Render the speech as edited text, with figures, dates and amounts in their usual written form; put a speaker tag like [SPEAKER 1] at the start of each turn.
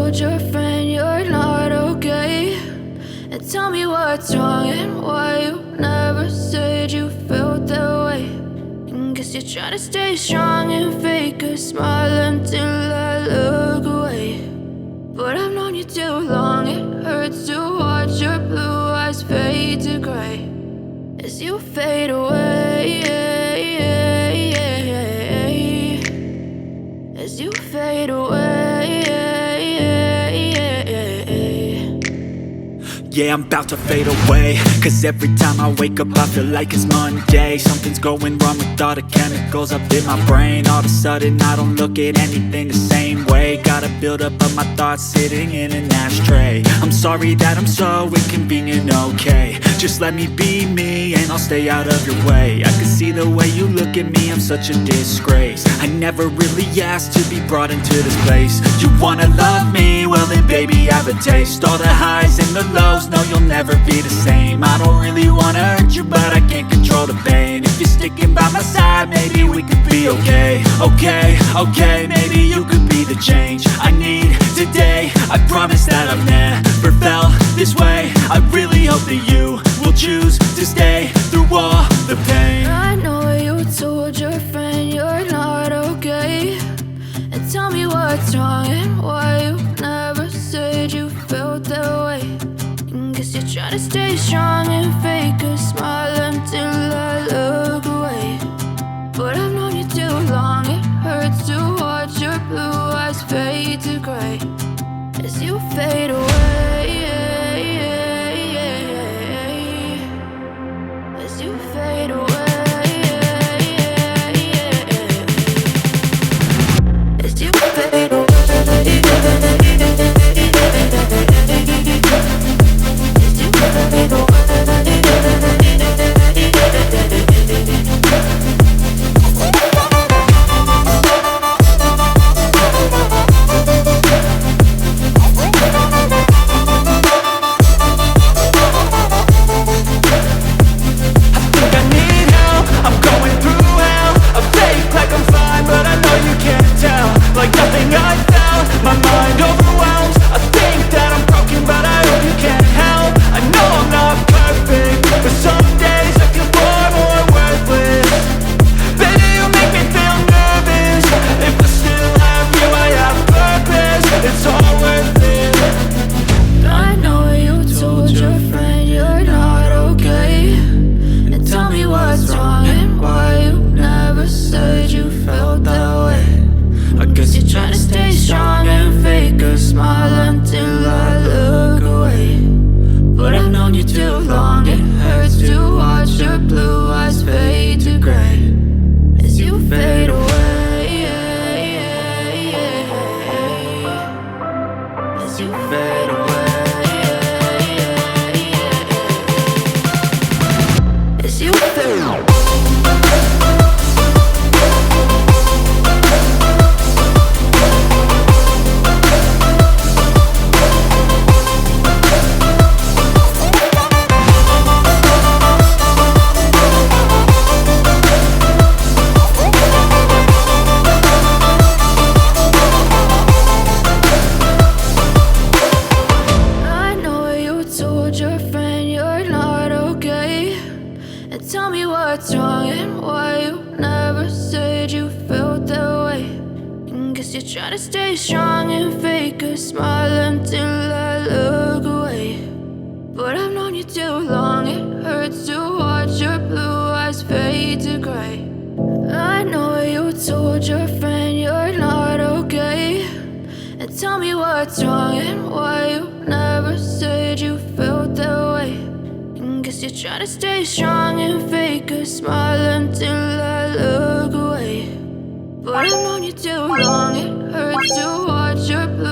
[SPEAKER 1] told your friend you're not okay? And tell me what's wrong and why you never said you felt that way. And guess you're trying to stay strong and fake a smile until I look away. But I've known you too long, it hurts to watch your blue eyes fade to gray as you fade away, as you fade away.
[SPEAKER 2] Yeah, I'm about to fade away, cause every time I wake up I feel like it's Monday. Something's going wrong with all the chemicals up in my brain. All of a sudden I don't look at anything the same way. Got a buildup of my thoughts sitting in an ashtray. I'm sorry that I'm so inconvenient, okay? Just let me be me and I'll stay out of your way. I can see the way you look at me, I'm such a disgrace. I never really asked to be brought into this place. You wanna love me? Well then baby, have a taste. All the highs and the lows, no, you'll never be the same. I don't really wanna hurt you, but I can't control the pain. If you're sticking by my side, maybe we could be okay. Okay, maybe you could be the change I need today. I promise that I've never felt this way. I really hope that you will choose to stay through all the pain.
[SPEAKER 1] I know you told your friend you're not okay. And tell me what's wrong and why you never said you felt that way. Guess you're trying to stay strong and fake a smile until I look away. But I've known you too long, it hurts to watch your blue eyes fade to gray as you fade away, as you fade away, as you fade away. Tell me what's wrong and why you never said you felt that way. And guess you're trying to stay strong and fake a smile until I look away. But I've known you too long, it hurts to watch your blue eyes fade to gray. I know you told your friend you're not okay. And tell me what's wrong and why you never said you felt that way. Guess you're trying to stay strong and fake a smile until I look away. But I've known you too long, it hurts to watch your blue